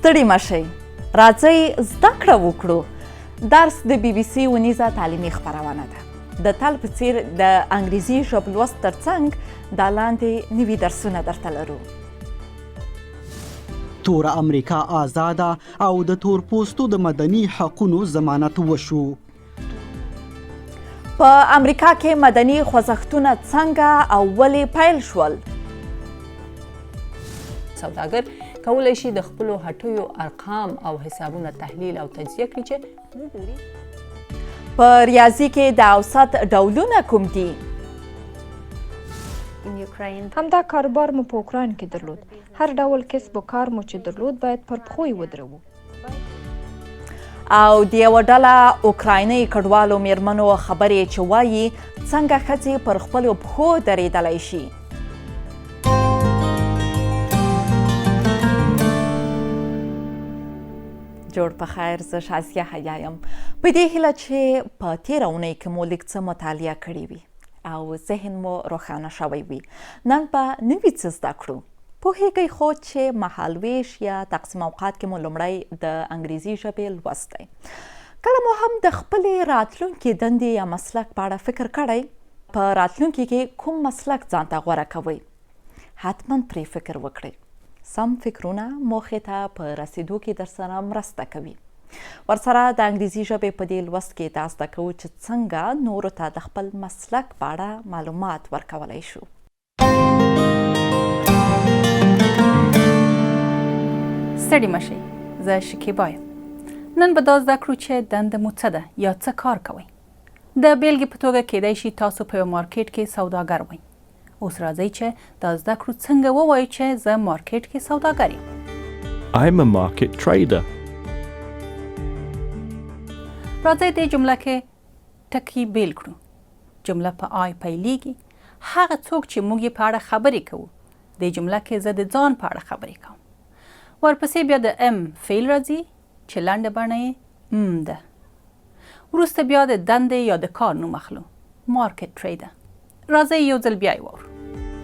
ستړي مشئ، راځئ زده کړه وکړو. درس د BBC ونیزه تعلیمي خپرونه ده. د تل په څیر د انګریزي ژبې لوست ترڅنګ دا لاندې نوي درسونه درته لرو. توره امریکا آزاده او د تورپوستو د مدني حقونو ضمانت وشو. په امریکا کې مدني خوځښتونه څنګه او ولې پیل شول؟ سوداګر کولی شي د خپلو هټیو ارقام او حسابونه تحلیل او تجزیه کړي چې وګوري. په ریاضي کې د اوسط ډولونه کوم دي؟ همدا کاروبار مو په اوکراین کې درلود. هر ډول کسب و کار مو چې درلود باید پر پښو یې ودروو. او د یوه ډله اوکرایني کډوالو میرمنو خبرې چې وایي څنګه ښځې پر خپلو پښو درېدلی شي. جوړ په خیر، زه شازیه حیا یم. په دې هیله چې په تېره اونۍ کې مو لږ څه مطالعه کړې وي او ذهن مو روښانه شوی وي. نن به نوي څه زده کړو. پوهیږئ خو چې مهالویش یا تقسیم اوقات کې مو لومړی د انګریزي ژبې لوست دی. کله مو هم د خپلې راتلونکې دندې یا مسلک په اړه فکر کړی؟ په راتلونکي کې کوم مسلک ځانته غوره کوئ؟ حتما پرې فکر وکړئ. سم فکرونه موخې ته په رسیدو کې درسره مرسته کوي. ورسره د انګریزي ژبې په دې لوست کې دا زده کوو چې څنګه نورو ته د خپل مسلک په اړه معلومات ورکولی شو. ستړي مشئ، زه شکیبا یم. نن به دا زده کړو چې دنده مو څه ده یا څه کار کوئ. د بیلګې په توګه کیدای شي تاسو په یو مارکیټ کې سوداګر وئ. اوس راځئ چې دا زده کړو څنګه ووایو چې زه مارکیټ کې سوداګر یم. I'm a market trader. راځئ دې جمله کې ټکي بیل کړو. جمله په آی پیلیږي. هغه څوک چې موږ یې په اړه خبرې کوو. دې جمله کې زه د ځان په اړه خبرې کوم. ورپسې بیا د ام فعل راځي چې لنډه بڼه یې ده. وروسته بیا د دندې یا د کار نوم اخلو. مارکیټ ټریډر. راځئ یو ځل بیا یې واورو.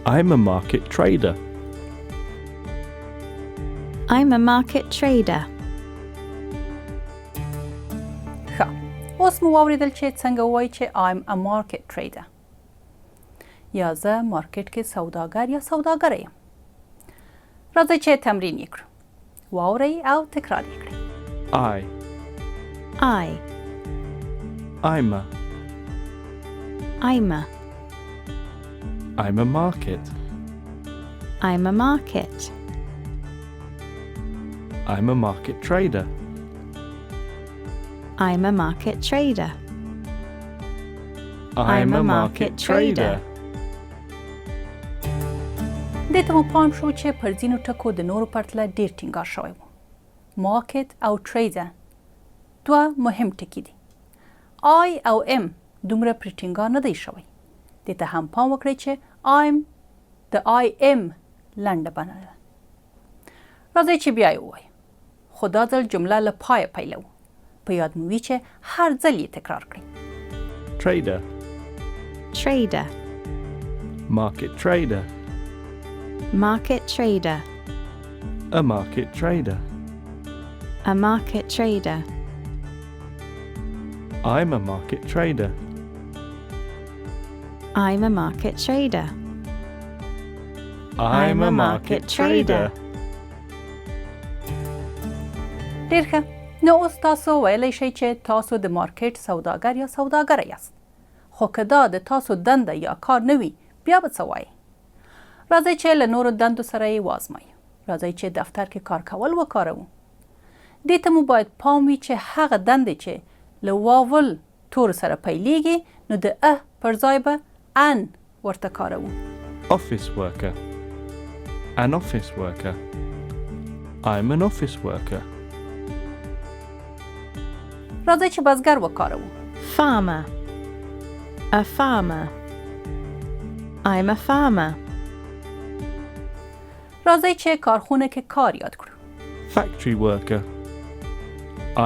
I'm a market trader. I'm a market trader. ښه، اوس مو واورېدل چې څنګه ووایي چې I'm a market trader. یا زه مارکیټ کې سوداګر یا سوداګره یم. راځئ چې تمرین یې کړو. واورئ او تکرار یې کړئ. I'm a market. I'm a market. I'm a market trader. I'm a market trader. I'm a market trader. دې ته مو پام شو چې پر ځینو ټکو د نورو پرتله ډېر ټینګار شوی و. مارکیټ او ټریډر دوه مهم ټکي دي. آی او ام دومره پرې ټینګار نه دی شوی. دې ته هم پام وکړئ چې آیم د آی ام لنډه بڼه ده. راځئ چې بیا یې ووایو. خو دا ځل جمله له پایه پیلوو. په یاد مو وي چې هر ځل یې تکرار کړئ. Trader. Trader. Market trader. Market trader. A market trader. A market trader. I'm a market trader. I'm a market trader. I'm a market trader. ډېر ښه. نو اوس تاسو ویلی شئ چې تاسو د مارکیټ سوداګر یا سوداګره یاست. خو که دا د تاسو دنده یا کار نه وي بیا به څه وایئ؟ راځئ چې له نورو دندو سره یې وازمایو. راځئ چې دفتر کې کار کول وکاروو. دې ته مو باید پام وي چې هغه دندې چې له واول تورو سره پیلیږي نو د پر ځای به ان ورته کاروو. Office worker. An office worker. I'm an office worker. راځئ چې بزګر وکاروو. Farmer. A farmer. I'm a farmer. راځئ چې کارخونه کې کار یاد کړو. Factory worker.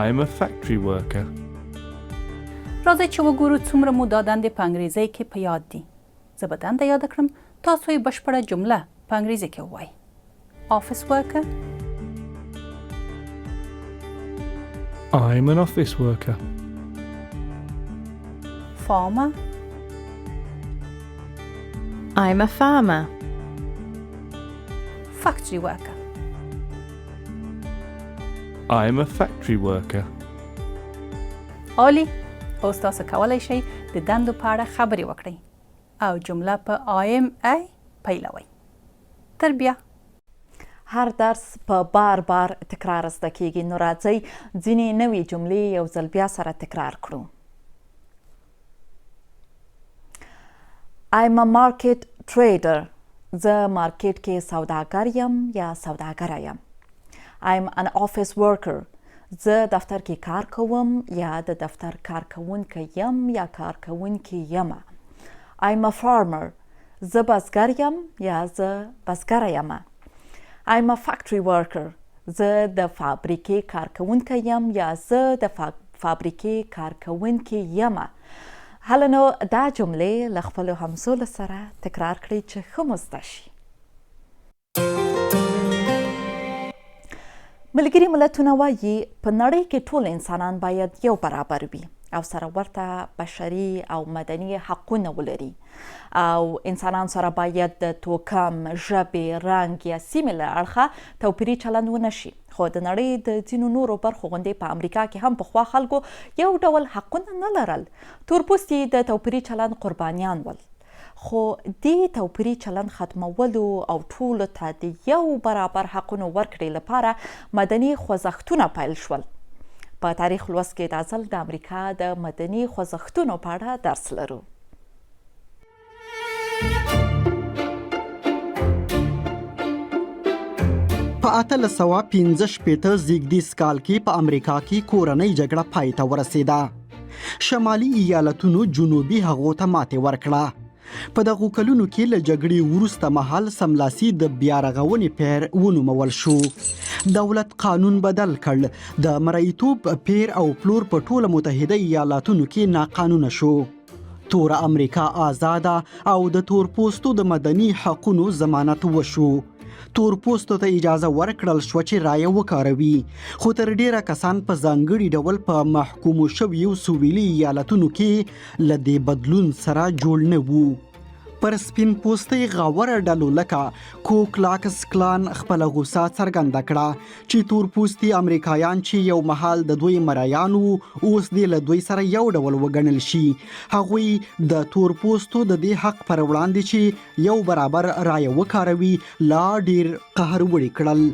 I'm a factory worker. راځئ چې وګورو څومره مو دا دندې په انګریزۍ کې په یاد دي. زه به دنده یاده کړم، تاسو یې بشپړه جمله په انګریزي کې ووایئ. Office worker. I'm an office worker. farmer, I'm a farmer. factory worker, I'm a factory worker. عالی. اوس تاسو کولی شئ د دندو په اړه خبرې وکړئ او جمله په IMA پیلوئ. تر بیا. هر درس په بار بار تکرار زده کیږي، نو راځئ ځینې نوې جملې یو ځل بیا سره تکرار کړو. I'm a market trader. زه مارکیټ کې سوداګر یم یا سوداګره یم. I'm an office worker. زه دفتر کې کار کوم یا د دفتر کارکوونکی یم یا کارکوونکی یمه. I'm a farmer. زه بزګر یم یا زه بزګره یمه. I'm a factory worker. زه د فابریکې کارکوونکی یم یا زه د فابریکې کارکوونکی یمه. حالا نو دا جملې له خپلو همزولو سره تکرار کړئ چې ښه مو زده شي. ملګري ملتونه وایي په نړۍ کې ټول انسانان باید یو برابر وي او سره ورته بشري او مدني حقونه ولري او انسانان سره باید د توکم، ژبې، رنګ یا سیمې له اړخه توپیري چلند ونه شي. خو د نړۍ د ځینو نورو برخو غوندې په امریکا کې هم پخوا خلکو یو ډول حقونه نه لرل. تورپوستي د توپیري چلند قربانیان ول. خو دې توپیري چلند ختمولو او ټولو ته د یو برابر حقونو ورکړې لپاره مدني خوځښتونه پیل شول. په تاریخ لوست کې دا ځل د امریکا د مدني خوځښتونو په اړه درس لرو. په 1865 زیږدیز کال کې په امریکا کې کورنۍ جګړه پای ته ورسېده. شمالي ایالتونو جنوبي هغو ته ماتې ورکړه. په دغو کلونو کې له جګړې وروسته مهال سملاسي د بیارغونې پیر ونومول شو. دولت قانون بدل کړ. د مریتوب پیر او پلور په ټوله متحده ایالاتونو کې ناقانونه شو. توره امریکا آزاده او د تورپوستو د مدني حقونو ضمانت وشو. تورپوستو ته اجازه ورکړل شو چې رایه وکاروي، خو تر ډیره کسان په ځانګړي ډول په محکومو شویو سویلي ایالتونو کې له دې بدلون سره جوړ نه وو. پر سپین پوستۍ غوره ډلو لکه کوکلاکس کلان خپله غوسه څرګنده کړه چې تورپوستي امریکایان چې یو مهال د دوی مریان وو اوس دې له دوی سره یو ډول وګڼل شي. هغوی د تورپوستو د دې حق پر وړاندې چې یو برابر رایه وکاروي لا ډیر قهر وړي کړل.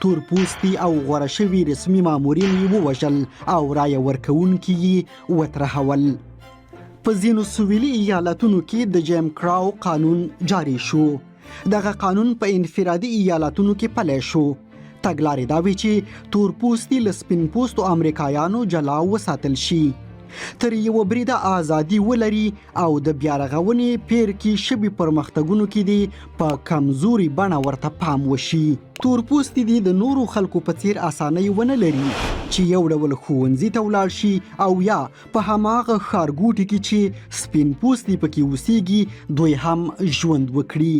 تورپوستي او غوره شوي رسمي مامورین یې ووژل او رایه ورکوونکي یې وترهول. په ځینو سویلي ایالتونو کې د جیم کراو قانون جاری شو. دغه قانون په انفرادي ایالتونو کې پلی شو. تګلارې دا وی چې تورپوستي له سپین پوستو امریکایانو جلا وساتل شي، تر یو بریده ازادي ولري او د بیارغونې پیر کې شوي پرمختګونو کې دی په کمزوري بڼه ورته پام وشي. تورپوستي دی د نورو خلکو په څیر اسانۍ ونه لري چې یو ډول ښوونځي ته ولاړ شي او یا په هماغه ښارګوټي کې چې سپین پوستي پکې اوسیږي دوی هم ژوند وکړي.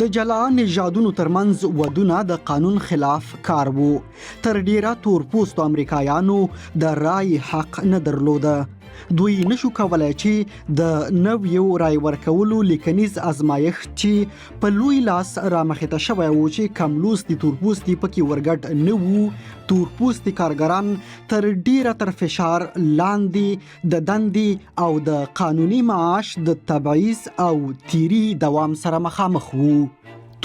د جلا نژادونو ترمنځ ودونه د قانون خلاف کار وو. تر ډیره تورپوستو امریکایانو د رای حق نه درلوده. دوی نشو کولای چې د نویو رای ورکولو لیکنیز ازمایښت چې په لوی لاس رامخته شوی و چې کملوستي تورپوستي پکې ورګډ نه وو، تورپوستي کارګران تر ډیره تر فشار لاندې د دندې او د قانوني معاش د تبعیض او تیری دوام سره مخامخ وو.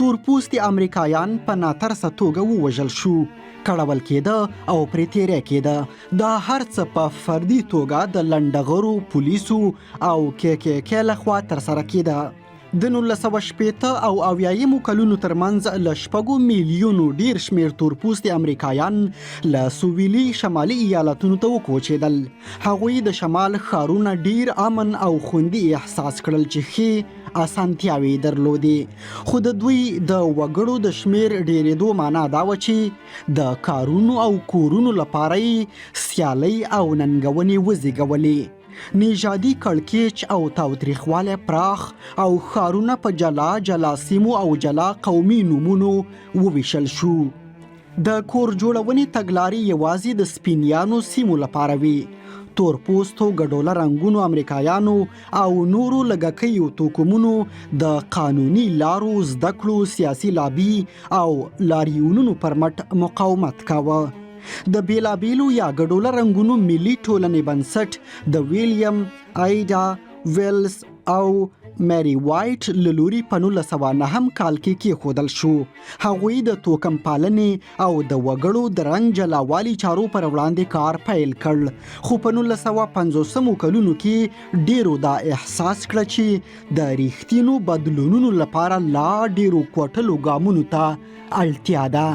تورپوستي امریکایان په ناترسه توګه ووژل شو، کړول کېده او پرې تیری کېده. دا هر څه په فردي توګه د لنډغرو، پولیسو او KKK لخوا ترسره کېده. د 1960 او 80 کلونو ترمنځ له 6 میلیونو ډیر شمیر تورپوستي امریکایان له سویلي شمالي ایالتونو ته وکوچېدل. هغوی د شمال ښارونه ډیر امن او خوندي احساس کړل چې ښې اسانتیاوې درلودې، خو د دوی د وګړو د شمیر ډیرېدو معنا دا و چې د کارونو او کورونو لپاره سیالۍ او ننګونې وزېږولې. نژادي کړکېچ او تاوتریخوالی پراخ او ښارونه په جلا جلا سیمو او جلا قومي نومونو وویشل شو. د کور جوړونې تګلارې یوازې د سپینیانو سیمو لپاره وي. تور پوستو ګډوله رنګونو امریکایانو او نورو لږکیو توکمونو د قانوني لارو زده کړو سیاسي لابي او لاریونونو پر مټ مقاومت کاوه. د بیلابیلو یا ګډوله رنګونو ملي ټولنې بنسټ د ویلیام ایډا ویلز او میری وایټ له لوري په 1909 کال کې کېښودل شو. هغوی د توکم پالنې او د وګړو د رنګ جلاوالي چارو پر وړاندې کار پیل کړ، خو په 1950 کلونو کې ډیرو دا احساس کړه چې د ریښتینو بدلونونو لپاره لا ډیرو کوټلو ګامونو ته اړتیا ده.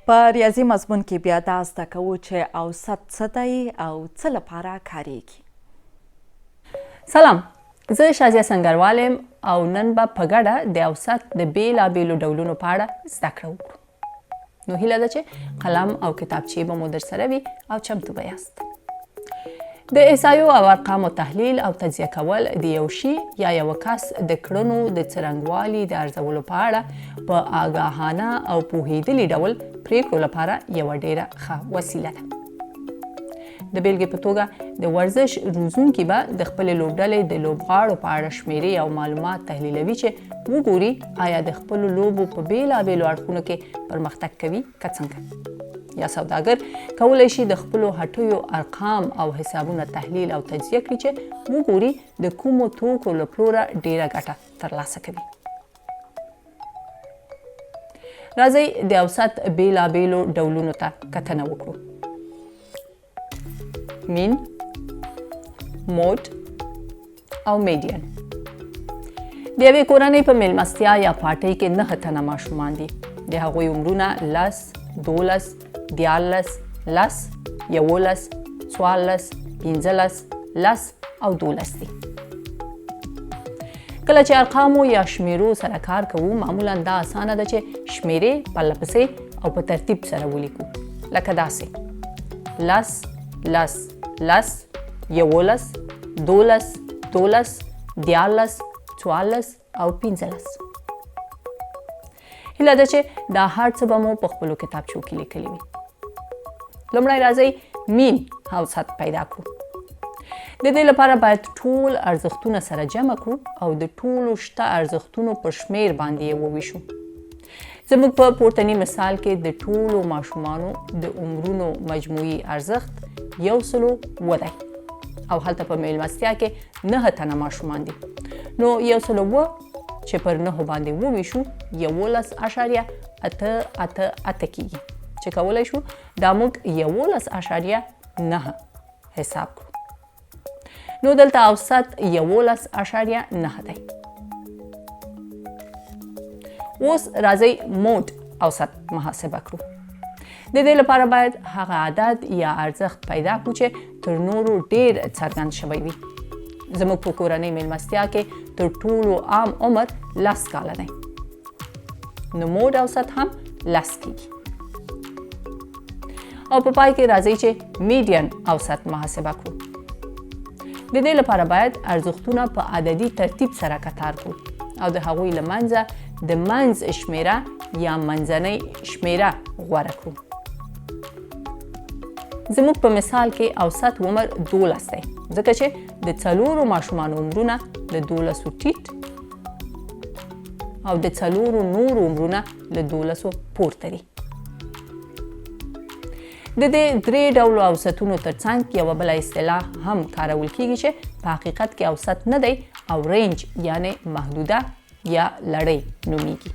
په ریاضي مضمون کې بیا دا زده کوو چې اوسط څه دی او څه لپاره کاریږي. سلام، زه شازیه سنگروال یم او نن به په ګډه د اوسط د بیلابیلو ډولونو په اړه زده کړه وکړو. نو هیله ده چې قلم او کتابچې به مو درسره وي او چمتو به یاست. د احصایو او ارقامو تحلیل او تجزیه کول د یو شي یا یو کس د کړنو د څرنګوالي د ارزولو په اړه په آګاهانه او پوهېدلي ډول پریکړو لپاره یوه ډیره ښه وسیله ده. د بیلګې په توګه د ورزش روزونکي به د خپلې لوبډلې د لوبغاړو په اړه شمیرې او معلومات تحلیلوي چې وګوري آیا د خپلو لوبو په بیلابیلو اړخونو کې پرمختګ کوي که څنګه. یا سوداګر کولی شي د خپلو هټیو ارقام او حسابونه تحلیل او تجزیه کړي چې وګوري د کومو توکو له پلوره ډیره ګټه ترلاسه کوي. راځئ د اوسط بیلابیلو ډولونو ته کتنه وکړو. مین، موډ او میډین. د یوې کورنۍ په میلمستیا یا پارټۍ کې 9 تنه ماشومان دي. د هغوی عمرونه 10، 12، 14، 10، 11، 14، 15، 10 او 12 دي. کله چې ارقامو یا شمیرو سره کار کوو معمولا دا اسانه ده چې شمیرې پرله پسې او په ترتیب سره ولیکو، لکه داسې 10، 10، 10، 11، 12، 12، 14، 14 او 15. هیله ده چې دا هر څه به مو په خپلو کتابچو کې لیکلي وي. لومړی راځئ مین اوسط پیدا کړو. د دې لپاره باید ټول ارزښتونه سره جمع کړو او د ټولو شته ارزښتونو په شمیر باندې یې وویشو. زموږ په پورتني مثال کې د ټولو ماشومانو د عمرونو مجموعي ارزښت 107 دی او هلته په میلمستیا کې 9 تنه ماشومان دي. نو 107 چې پر 9 باندې وویشو 11.88 کیږي چې کولی شو دا موږ 11.9 حساب کړو. نو دلته اوسط 11.9 دی. اوس راځئ موډ اوسط محاسبه کړو. د دې لپاره باید هغه عدد یا ارزښت پیدا کړو چې تر نورو ډیر څرګند شوی وي. زموږ په کورنۍ میلمستیا کې تر ټولو عام عمر 10 کاله دی. نو موډ اوسط هم 10 کیږي. او په پای کې راځئ چې میډین اوسط محاسبه کړو. د دې لپاره باید ارزښتونه په عددي ترتیب سره کتار کړو او د هغوی له منځه د منځ شمیره یا منځنۍ شمیره غوره کړو. زموږ په مثال کې اوسط عمر 12 دی ځکه چې د 4 ماشومانو عمرونه له 12 ټیټ او د 4 نورو عمرونه له 12 پورته دي. د دې 3 ډولو اوسطونو ترڅنګ یوه بله اصطلاح هم کارول کیږي چې په حقیقت کې اوسط نه دی او رینج یعنی محدوده یا لړۍ نومیږي.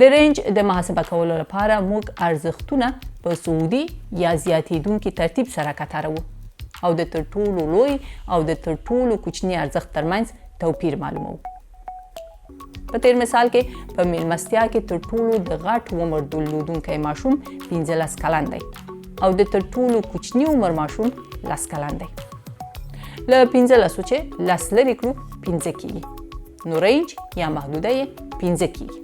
د رینج د محاسبه کولو لپاره موږ ارزښتونه په صعودي یا زیاتېدونکي ترتیب سره کتاروو او د تر ټولو لوی او د تر ټولو کوچني ارزښت ترمنځ توپیر معلوموو. په تیر مثال کې په میلمستیا کې تر ټولو د غټ عمر درلودونکی ماشوم 15 کلن دی او د تر ټولو کوچني عمر ماشوم 10 کلن دی. له 15 چې 10 لرې کړو 15 کیږي. نو رینج یا محدوده یې 15 کیږي.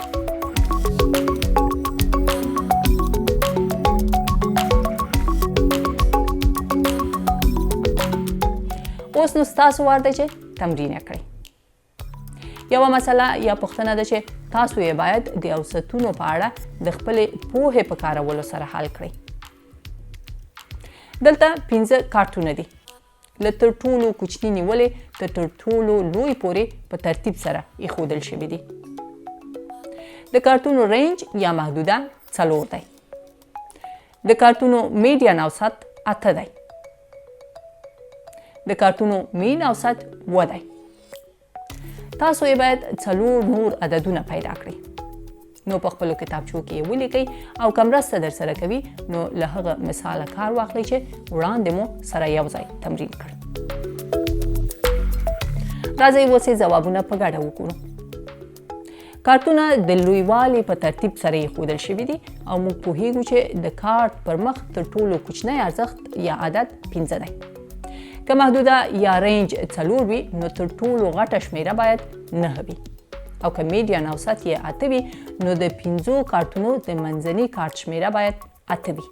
اوس نو ستاسو وار دی چې تمرین کړئ. یوه مسله یا پوښتنه ده چې تاسو یې باید د اوسطونو په اړه د خپلې پوهې په کارولو سره حل کړئ. دلته 5 کارتونه دي. له تر ټولو کوچني نیولې تر ټولو لوی پورې په ترتیب سره ایښودل شوي دي. د کارتونو رینج یا محدوده 4 دی. د کارتونو میډین اوسط 8 دی. د کارتونو مین اوسط 7 دی. تاسو یې باید 4 نور عددونه پیدا کړئ. نو په خپلو کتابچو کې یې ولیکئ او که مرسته در سره کوي نو له هغه مثاله کار واخلئ چې وړاندې مو سره یو ځای تمرین کړ. راځئ اوس یې ځوابونه په ګډه وګورو. کارتونه د لویوالي په ترتیب سره ایښودل شوي دي او موږ پوهیږو چې د کارت پر مخ تر ټولو کوچنی ارزښت یا عدد 5 دی. که محدوده یا رینج 4 وي نو تر ټولو غټه شمیره باید 9 وي او که میډین اوسط یې 8 وي نو د 5 کارتونو د منځني کارت شمیره باید 8 وي.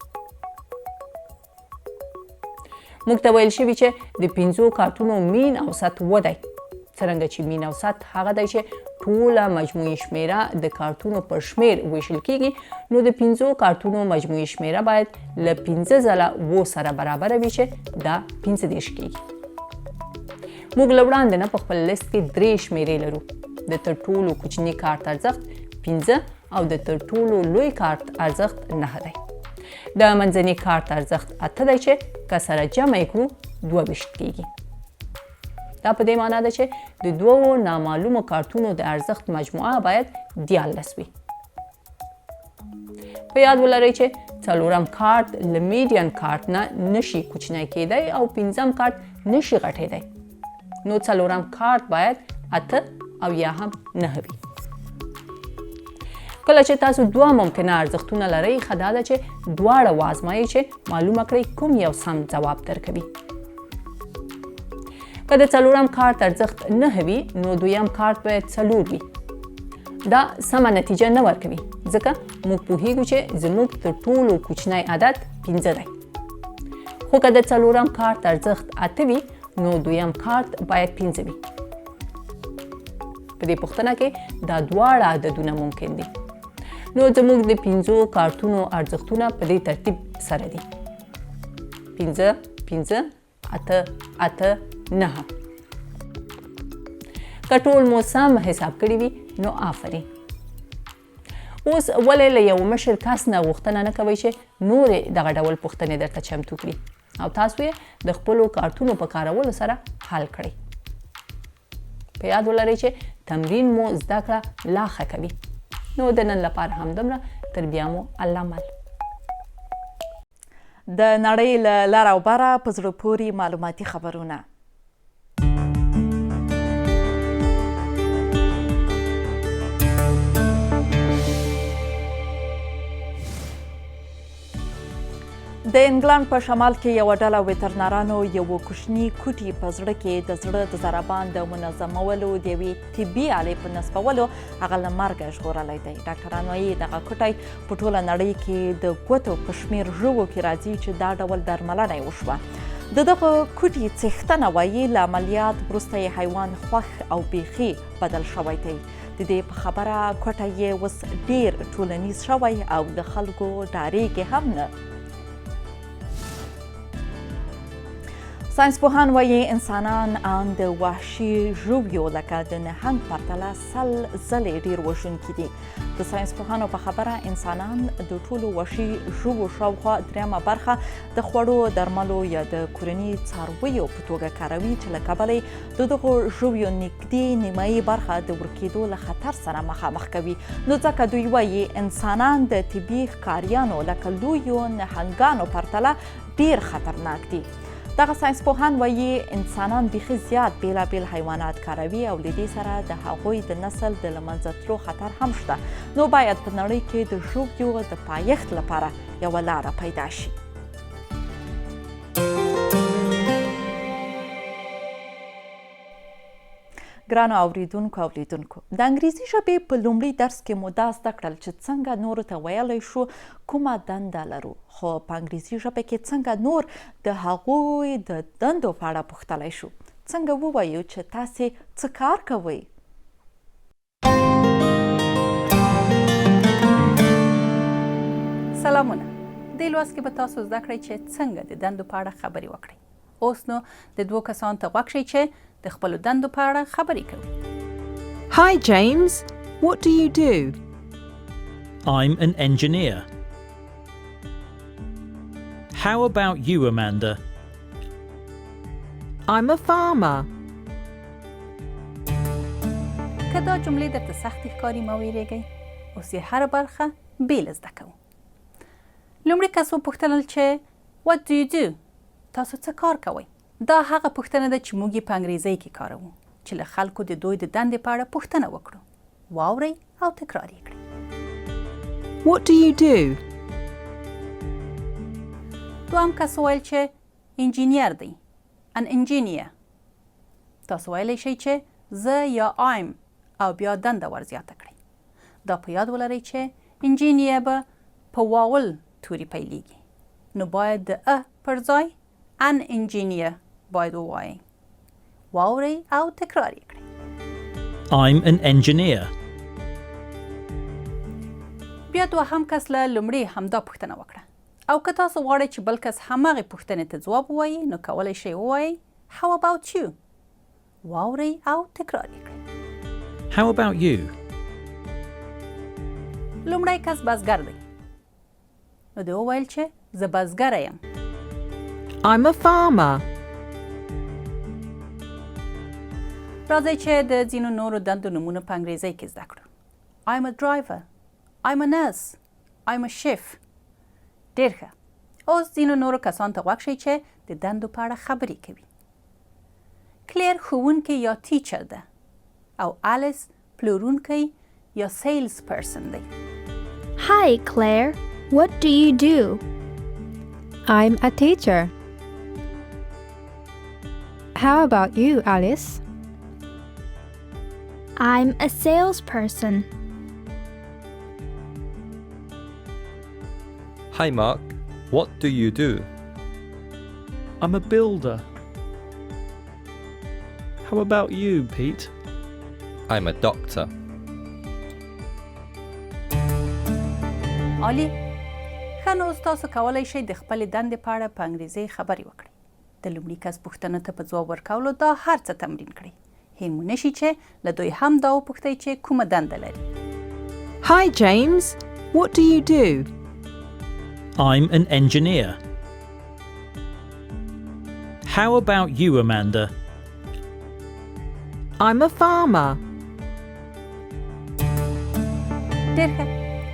موږ ته ویل شوي چې د 5 کارتونو مین اوسط 7 دی. څرنګه چې مین اوسط هغه دی چې ټوله مجموعي شمیره د کارتونو پر شمیر ویشل کیږي نو د 5 کارتونو مجموعي شمیره باید له 5 ځله 7 سره برابر وي چې دا 15 کیږي. موږ له وړاندې نه په خپل لیست کې 3 شمیرې لرو. د تر ټولو کوچني کارت ارزښت 15 او د تر ټولو لوی کارت ارزښت 9 دی. د منځني کارت ارزښت 8 دی چې که سره جمع کړو 22 کیږي. دا په دې معنی ده چې د 2 نامعلومو کارتونو د ارزښت مجموعه باید 14 وي. په یاد ولرئ چې 4م کارت له میډین کارت نه نشي کوچنی کېدی او 5م کارت نشي غټېدی. نو 4م کارت باید 8 او یا هم 9 وي. کله چې تاسو 2 ممکنه ارزښتونه لرئ ښه دا ده چې دواړه وازمایئ چې معلومه کړئ کوم یو سم ځواب درکوي. که د 4م کارت ارزښت 9 وي نو 2م کارت باید 4 وي. دا سمه نتیجه نه ورکوي ځکه موږ پوهیږو چې زموږ تر ټولو کوچنی عدد 15 دی. خو که د 4م کارت ارزښت 8 وي نو 2م کارت باید 15 وي. په دې پوښتنه کې دا دواړه عددونه ممکن دي. نو زموږ د 5 کارتونو ارزښتونه په دې ترتیب سره دي. 15 15 8 8 9. که ټول مو سم حساب کړي وي نو آفرین. اوس ولې له یو مشر کس نه غوښتنه نه کوئ چې نورې دغه ډول پوښتنې درته چمتو کړي او تاسو یې د خپلو کارتونو په کارولو سره حل کړئ. په یاد ولرئ چې تمرین مو زده کړه لا ښه کوي. نو د نن لپاره همدومره، تر بیا مو الله مل. د نړۍ له لر او بره په زړه پورې معلوماتي خبرونه. د انګلند په شمال کې یوه ډله وترنرانو یو کوچني کوټي په زړه کې د زړه د ضربان د منظمولو د یوې طبي آلې په نصبولو هغه له مرګه ژغورلی دی. ډاکټران وایي دغه کوټی په ټوله نړۍ کې د ګوتو په شمېر ژوو کې راځي چې دا ډول درملنه یې وشوه. د دغه کوټي څښتنه وایي له عملیات وروسته یې حیوان خوښ او بیخي بدل شوی دی. د دې په خبره کوټی یې اوس ډېر ټولنیز شوی او د خلکو ډارېږي هم نه. ساینسپوهان وایي انسانان ان د وحشي ژویو لکه د نهنګ پرتله 100 ځلې ډېر وژونکي دي. د ساینسپوهانو په خبره انسانان د ټولو وحشي ژویو شاوخوا 3مه برخه د خوړو، درملو یا د کورني څارویو په توګه کاروي چې له کبله د دغو ژویو نږدې نیمایي برخه د ورکېدو له خطر سره مخامخ کوي. نو ځکه دوی وایي انسانان د طبي ښکاریانو لکه لویو نهنګانو پرتله ډېر خطرناک دي. دغه ساینسپوهان وایي انسانان بیخي زیات بېلابېل حیوانات کاروي او له دې سره د هغوی د نسل د له منځه تلو خطر هم شته. نو باید په نړۍ کې د ژویو د پایښت لپاره یوه لاره پیدا شي. ګرانو اوریدونکو او لیدونکو، د انګریزي ژبې په لومړي درس کې مو دا زده کړل چې څنګه نورو ته ویلی شو کومه دنده لرو، خو په انګریزي ژبه کې څنګه نور د هغوی د دندو په اړه پوښتلی شو. څنګه ووایو چې تاسې څه کار کوئ؟ سلامونه. دې لوست کې به تاسو زده کړئ چې څنګه د دندو په اړه خبرې وکړئ. اوس نو د دوو کسانو ته غوږ شئ چې د خپلو دندو په اړه خبرې کوي. Hi, James. What do you do? I'm an engineer. How about you, Amanda? I'm a farmer. که دا جملې درته سختې ښکاري مه ویرېږئ. اوس یې هره برخه بېل زده کوو. لومړي کس وپوښتل چې What do you do? تاسو څه کار کوئ؟ دا هغه پوښتنه ده چې موږ یې په انګریزۍ کې کاروو چې له خلکو د دوی د دندې په اړه پوښتنه وکړو. واورئ او تکرار یې کړئ. What do you do? دوهم کس وویل چې انجینیر دی. An engineer. تاسو ویلی شئ چې زه یا I'm او بیا دنده ورزیاته کړئ. دا په یاد ولرئ چې انجینیر به په واول توري پیلیږي. نو باید د پر ځای an engineer باید ووایئ. واورئ او تکرار یې کړئ. I'm an engineer. بیا دوهم کس له لومړي همدا پوښتنه وکړه. او که تاسو غواړئ چې بل کس هماغې پوښتنې ته ځواب ووایي نو کولی شئ ووایئ How about you? واورئ او تکرار یې کړئ. How about you? لومړی کس بزګر دی. نو دی وویل چې زه بزګره یم. I'm a farmer. راځئ چې د ځینو نورو دندو نومونه په انګریزۍ کې زده کړو. I'm a driver. I'm a nurse. I'm a chef. ډېر ښه. اوس ځینو نورو کسانو ته غوږ شئ چې د دندو په اړه خبرې کوي. کلیر ښوونکی یا ټیچر ده او الیس پلورونکی یا سیلز پرسن دی. Hi, Claire. What do you do? I'm a teacher. How about you, Alice? I'm a salesperson. Hi, Mark. What do you do? I'm a builder. How about you, Pete? I'm a doctor. عالی. ښه نو اوس تاسو کولی شئ د خپلې دندې په اړه په انګریزۍ خبرې وکړئ. د لومړي کس پوښتنو ته په ځواب ورکولو دا هر څه تمرین کړئ. هیڅ مو نشي چې له دوی هم دا وپوښتئ چې کومه دنده لري. Hi, James. What do you do? I'm an engineer. How about you, Amanda? I'm a farmer. ډېر ښه.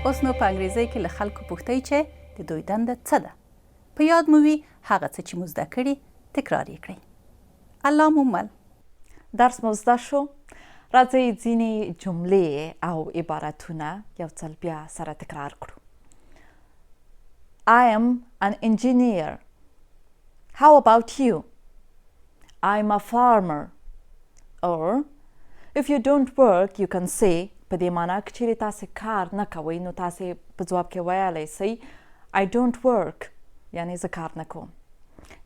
اوس نو په انګریزۍ کې له خلکو پوښتئ چې د دوی دنده څه ده. په یاد مو وي هغه څه چې مو زده کړي تکرار یې کړئ. الله مو مل. درس مو زده شو. راځئ ځینې جملې او عبارتونه یو ځل بیا سره تکرار کړو. I am an engineer. How about you? I'm a farmer. Or if you don't work, you can say په دې معنا کې چې تاسې کار نه کوئ نو تاسې په ځواب کې ویلی سئ I don't work یعنې زه کار نه کوم.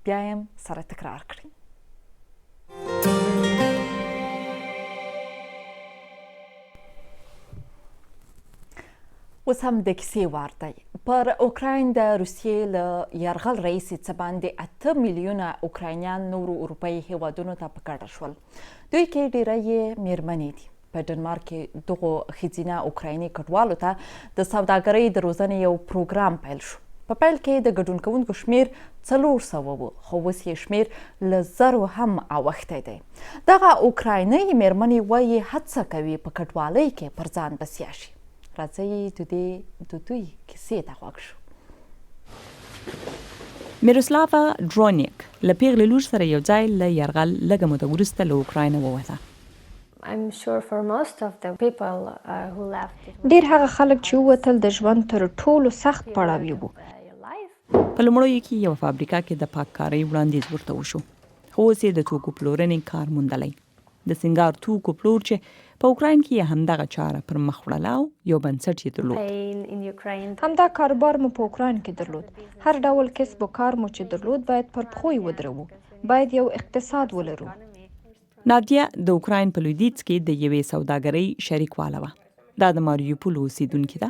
بیا یې سره تکرار کړئ. اوس هم د کیسې وار دی. پر اوکراین د روسیې له یرغل راهیسې څه باندې 8 میلیونه اوکراینیان نورو اروپایي هیوادونو ته په کډه شول. دوی کې ډیری یې میرمنې دي. په ډنمارک کې دغو ښځینه اوکرایني کډوالو ته د سوداګرۍ د روزنې یو پروګرام پیل شو. په پیل کې د ګډون کوونکو شمیر 400 و خو اوس یې شمیر له 1000 هم اوښتی دی. دغه اوکراینۍ میرمنې وایي هڅه کوي په کډوالۍ کې پر ځان بسیا شي. راځئ د دوی کیسې ته غوږ شو. میروسلاوا ډرونیک له پیغلې لور سره یو ځای له یرغل لږه موده وروسته له اوکراینه ووته. ډېر هغه خلک چې ووتل د ژوند تر ټولو سخت پړاو یې وو. په لومړیو کې یوه فابریکه کې د پاککارۍ وړاندیز ورته وشو خو اوس یې د توکو پلورنې کار موندلی. د سینګار توکو پلور چې په اوکراین کې یې همدغه چاره پر مخ وړله او یو بنسټ یې درلود. همدا کاروبار مو په اوکراین کې درلود. هر ډول کسب و کار مو چې درلود باید پر پښو یې ودروو. باید یو اقتصاد ولرو. نادیا د اوکراین په لویدیځ کې د یوې سوداګرۍ شریکواله وه. دا د ماریوپول اوسیدونکې ده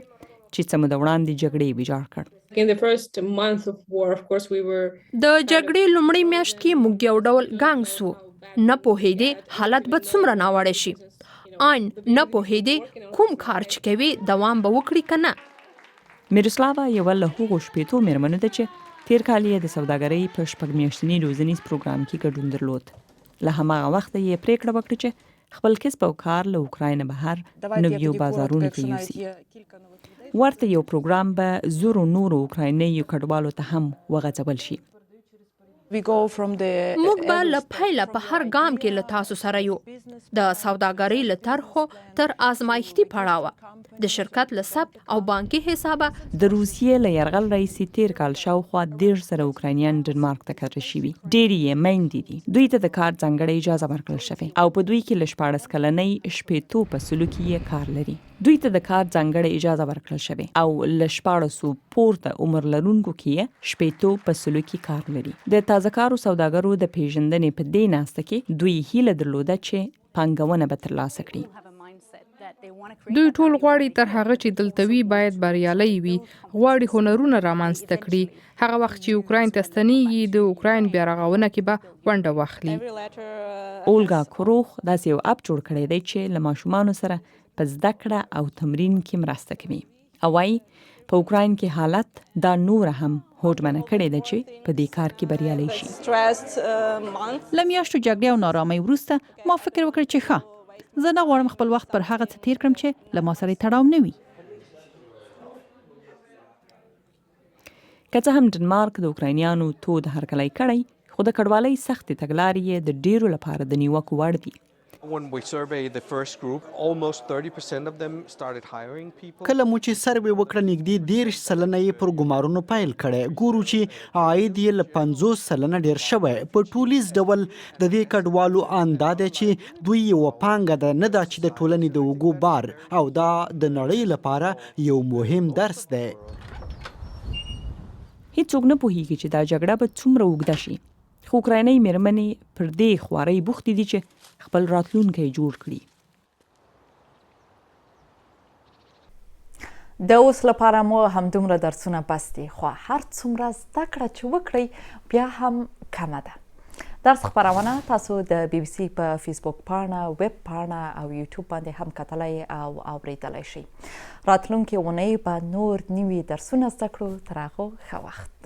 چې څه موده وړاندې جګړې یې ویجاړ کړ. In the first month of war, of course, we were د جګړې لومړۍ میاشت کې موږ یو ډول ګانګ سو. نه پوهېدې حالت به څومره ناوړه شي. آن نه پوهېدې کوم کار چې کوي دوام به وکړي که نه. میروسلاوا یوه له هغو شپېتو مېرمنو ده چې تیر کال یې د سوداګرۍ په 6 میاشتني روزنیز پروګرام کې ګډون درلود. له هماغه وخته یې پریکړه وکړه چې خپل کسب او کار له اوکراین بهر نویو بازارونو ته یوسي. ورته یو پروګرام به زرو نورو اوکراینیو کډوالو ته هم وغځول شي. موږ به له پیله په هر ګام کې له تاسو سره یو. د سوداګرۍ له طرحو تر آزمایښتي پړاوه د شرکت له ثبت او بانکي حسابه. د روسیې له یرغل راهیسې تیر کال شاوخوا 13 زره اوکراینیان ډنمارک ته کډه شوي. ډېرې یې میندې دي. دوی ته د کار ځانګړې اجازه ورکړل شوې او په دوی کې له 14 کلنۍ شپېتو فصلو کې یې کار لري. دوی ته د کار ځانګړې اجازه ورکړل شوې او له 14 پورته عمر لرونکو کې یې شپېتو فصلو کې کار لري. د تازه کارو سوداګرو د پیژندنې په دې ناسته کې دوی هیله درلوده چې پانګونه به ترلاسه کړي. دوی ټول غواړي تر هغه چې دلته وي باید بریالي وي. غواړي هنرونه رامنځته کړي. هغه وخت چې اوکراین ته ستنېږي د اوکراین بیا رغونه کې به ونډه واخلي. اولګا کوروخ داسې یو اپ جوړ کړی دی چې له ماشومانو سره په زده کړه او تمرین کې مرسته کوي. او وايي په اوکراین کې حالت دا نور هم هوډمنه کړې ده چې په دې کار کې بریالي شي. له میاشتو جګړې او نارامۍ وروسته ما فکر وکړ چې ښه زه نه غواړم خپل وخت پر هغه څه تیر کړم چې له ما سره یې تړاو نه وي. که څه هم ډنمارک د اوکراینیانو تود هرکلی کړی خو د کډوالۍ سختې تګلارې یې د ډیرو لپاره د نیوکو وړ دي. کله مو چې سروې وکړه نږدې 13 سلنه یې پر ګمارونو پیل کړی. ګورو چې عاید یې له 50 سلنه ډیر شوی. په ټولیز ډول د دې کډوالو اند دی چې دوی یوه پانګه ده، نه دا چې د ټولنې د اوږو بار، او دا د نړۍ لپاره یو مهم درس دی. هیڅوک نه پوهیږي چې دا جګړه به څومره اوږده شي. خو اوکراینۍ مېرمنې پر دې خوارۍ بوختې دي چې خپل راتلونکی جوړ کړي. د اوس لپاره مو همدومره درسونه بس دي، خو هر څومره زده کړه چې وکړئ بیا هم کمه ده. درس خپرونه تاسو د بي بي سي په فیسبوک پاڼه، ویب پاڼه او یوټیوب باندې هم کتلی او اوریدلی شئ. راتلونکې اونۍ به نور نوي درسونه زده کړو. تر هغو ښه وخت.